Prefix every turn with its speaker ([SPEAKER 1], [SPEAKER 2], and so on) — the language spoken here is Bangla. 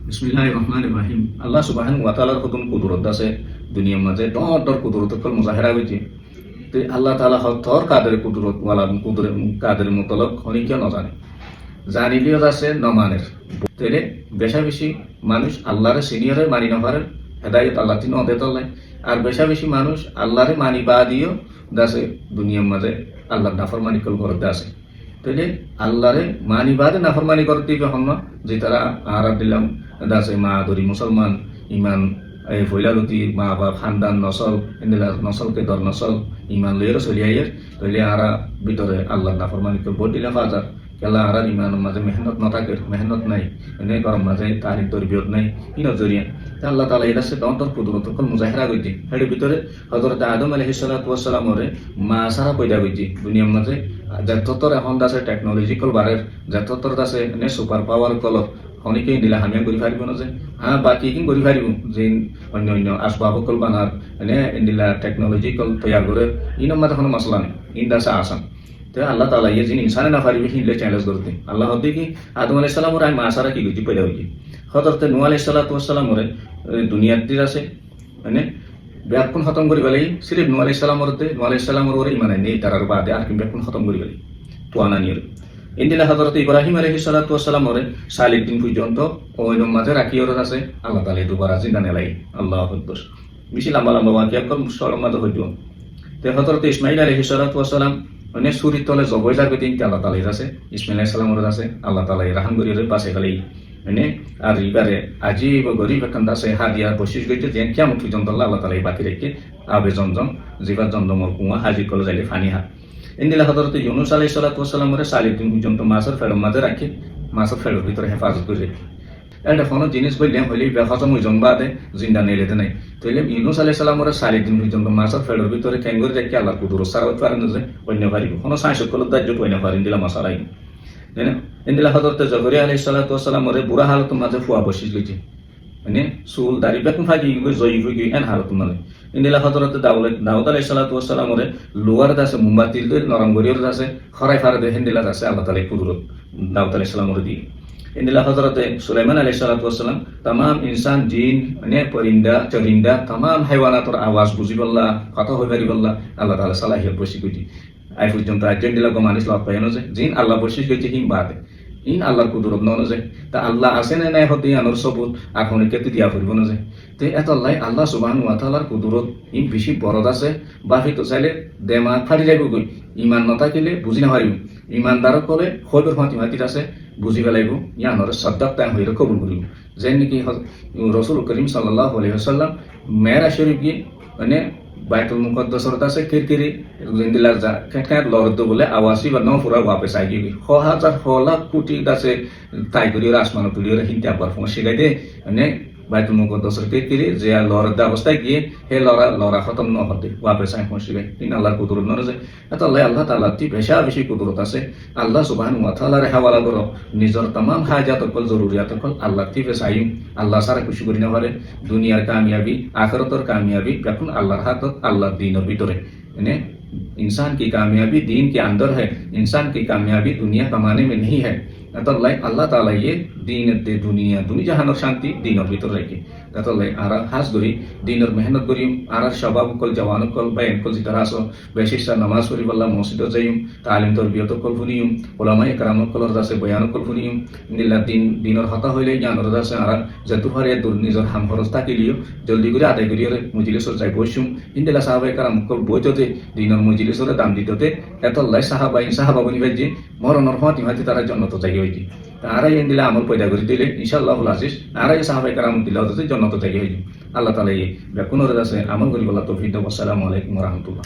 [SPEAKER 1] বিসমিল্লাহির রহমানির রহিম। আল্লাহ সুবহানাহু ওয়া তাআলার কত কুদরত আছে দুনিয়ার মাঝে, ডর কুদরত কল মুজাহিরা হইছে। তো আল্লাহ তাআলা হতর কাদের কুদরত ওয়ালা কুদরত কাদের মুতলক খনিকে না জানে, জানিলিও আছে নমানের। তাহলে বেশা বেশি মানুষ আল্লাহরে সিনিয়রে মানি না পারে, হেদায়ত আল্লাহ তিন অদে তলে। আর বেশা বেশি মানুষ আল্লাহরে মানি বা দিও দাসে দুনিয়ার মাঝে আল্লাহ নাফরমানি কল করতে আছে। তাইলে আল্লাহরে মানি বাদে নাফরমানি করতে দিবে হন না, যে তারা আহার দিলাম দাসে মা ধরি মুসলমান ইমান এই ফৈলালতি মা বাপ খানদান নসল এন্দিলা নসলকে দর নসল ইমান লইয়েরও চলিয়াইয়ের। তাইলে আরা ভিতরে আল্লাহ নাফরমানি কল বট দিলে ফাজার কেলা আর ইমানের মাঝে মেহনত নাথাকে, মেহনত নাই এনে গরম মাঝে তারিখ তরবিয়ত নাই ইন জরিয়া। আল্লাহ তাআলা এটা সে তন্তর কুদরত কল মুজাহিরা কইতে এর ভিতরে হযরত আদম আলাইহিস সালাতু ওয়াস সালামরে মা সারা পয়দা কইতে দুনিয়ার মাঝে যততর এখন দাসে টেকনোলজিক্যাল বারের যততর দাসে এনে সুপার পাওয়ার কল অনেকে দিলা হামিয়া করি পারিব না যে হ্যাঁ বাকি কি করি পারিব যে অন্য অন্য আসবাবকল বানার এনে দিলা টেকনোলজিক্যাল তৈয়ার করে ইনম মাঝে কোনো মশলা নেই ইন দাসে আসান। তো আল্লাহ তাআলা ইয়ে যিনি ইনসানে না পারিবে হিলে চ্যালেঞ্জ করতে আল্লাহ হদ্দি কি আদম আলাইহিস সালামর আই মা সারা কি গতি পয়দা হইছে। হযরত নূহ আলাইহিস সালাতু ওয়াস সালামরে দুনিয়ার দির আছে মানে ব্যাকুন খতম করি বেলাই সিরিফ নূহ আলাইহিস সালামরতে নূহ আলাইহিস সালামর ওরে ইমান নেই তারার বাদে আর কি ব্যাকুন খতম করি বেলাই তো আনানির ইন্দিলা হযরত ইব্রাহিম আলাইহিস সালাতু ওয়াস সালামরে 40 দিন পর্যন্ত ওই মাঝে রাখিওর আছে আল্লাহ তাআলা দুবার জিন্দা নেলাই আল্লাহু আকবার বেশি লম্বা লম্বা ওয়াকিয়া কম সরম মাঝে হইতো। তো হযরত ইসমাঈল আলাইহিস সালাতু ওয়াস সালাম মানে সুরির তলে জবইজার গতি আল্লাহ তাআলা আছে ইসমাঈল আলাইহিস সালামর আছে আল্লাহ তাআলা রাহাম করিয়ে পাশে খালি মানে আর এবারে আজীব গরিব এখন দাসে হাদিয়া বসিস গইতে যে কিয়ামত পর্যন্ত আল্লাহ তাআলা বাকি রেখে আবে জমজম জিবা জমজমর কুয়া হাজির করে যাইলে ফানি হা ইন্দিলা হযরত ইউনূস আলাইহিস সালাতু ওয়াস সালামরে 40 দিন পর্যন্ত মাছের ফেরম মাঝে রাখি মাছের ফেরর ভিতরে হেফাজত করে এটা কোনো জিনিস বললে হইলে বেহজম ওই জন্মাদে জিন্দা নেলেতে নাই। তাইলে ইউনূস আলাইহিস সালামরে 40 দিন পর্যন্ত মাছের ফেরর ভিতরে ক্যাঙ্গুরি রেখে আল্লাহ কুদরত সারা হইতে পারেন যে অন্য পারিব কোনো সাইন্স কল দাজ্য অন্য পারেন দিলা মাসারাই না। ইন্দিলা হযরত জাকারিয়া আলাইহিস সালাতু ওয়াস সালামরে বুড়া হালত মাঝে ফুয়া বসিস গইছে মানে চুল দাড়ি বেতন ফাঁকি গই জয়ী হয়ে গই এন হালত মানে। ইন্দিলা হযরত দাউদ আলাইহিস সালাতু ওয়াস সালামরে লোয়ার দাসে মোমবাতির দই নরম গরিয়র দাসে খরাই ফারে দে হিন্দিলা দাসে আল্লাহ তাআলা কুদরত দাউদ আলাইহিস সালামরে দি। ইন্দিলা হযরত সুলাইমান আলাইহিস সালাতু ওয়াস সালাম तमाम ইনসান জিন মানে পরিন্দা চরিন্দা तमाम হাইওয়ানাতর আওয়াজ বুঝিবল্লা কথা হই পারিবল্লা আল্লাহ তাআলা সালাহিয়ত বসি কইতি আই পর্যন্ত আজন দিলা গো মানুষ লাভ পায় না যে জিন আল্লাহ বসি কইতি হিম বাদে ইন আল্লাহর কুদরত ন যে তা আল্লাহ আছে না নাই হতে আনোর সবুত এখন কেতে দিয়া পড়ব না যে তে এত আল্লাহ সুবহানাহু ওয়া তাআলার কুদরত ইন বেশি বড় আছে বাকি তো চাইলে দেমাগ ফাটি যাইব কই ইমান না থাকিলে বুঝি না পারিব ইমানদার কলে হয়তো ফাতি আছে বুঝি পেলাইব ইয়ানোর সদ্দাক তাই হইরে কবুল করিব যেন নাকি রাসূল করিম সাল্লাল্লাহু আলাইহি ওয়াসাল্লাম মেরাজ শরীফ গিয়ে মানে বাইতুল মুকদ্দাসর আছে কিরকিরি জিন্দিলা যা খেট লরদ বলে আওয়াসি বা নফুরা ওয়াপে সাইকি হ হাজার হ লাখ কোটি দাসে তাই করি আসমান তুলিয়ে হিন্তে আবার ফোন শিখাই দে মানে বাইতুল মুকদ্দাসর কিরকিরি যে লরদ অবস্থায় গিয়ে হে লরা খতম ন হতে ওয়াপে সাই ফোন শিখাই তিন আল্লাহর কুদরত ন যে এত আল্লাহ তাআলা তি বেশা বেশি কুদরত আছে। আল্লাহ সুবহানাহু ওয়া তাআলার হাওয়ালা করো নিজের तमाम হাজাত কল জরুরিয়াত কল আল্লাহ তি বেশাই আল্লাহ সারা খুশি করি না পারে দুনিয়ার কামিয়াবি আখিরাতের কামিয়াবি এখন আল্লাহর হাতত আল্লাহর দ্বীনের ভিতরে মানে इंसान की कामयाबी दीन के अंदर है, इंसान की कामयाबी दुनिया कमाने में नहीं है। अल्लाह ताला ये दीन दे दुनिया जहानर शांति दीनर ভিতর রেখে আর হাস ধরি দিনের মেহনত করিম আর সবাব কল জওয়ান কল বাইন কল জিতার আসো বেশিসা নামাজ পড়ি বল্লা মসজিদ যাইম তালিম তরবিয়ত কল ফুনিম ওলামায়ে کرام কলর দাসে বয়ান কল ফুনিম নিল্লা দিনের হতা হইলে জ্ঞানর দাসে আর যতু হারে দূর নিজর হাম খরচ থাকিলিও জলদি করে আদায় করিয়ে মজলিসর যাই বসুম ইন্দিলা সাহাবায়ে کرام কল বইততে দিনের মজলিসরে দাম দিততে এত আল্লাহ সাহাবা বনি ভাইজি মরণর হতি হতি তারা জন্নত যাই হইতি আরাই দিলে আমল পয়দা করে দিলে ইনশাআল্লাহুল আজিজ আরাই সাহাবায়ে کرام দিলে হতে জন্নত যাই হইতি। আল্লাহ তাআলা এই বেকুনর দাসে আমল করি বলা তৌফিক দাও। আসসালামু আলাইকুম ওয়া রাহমাতুল্লাহ।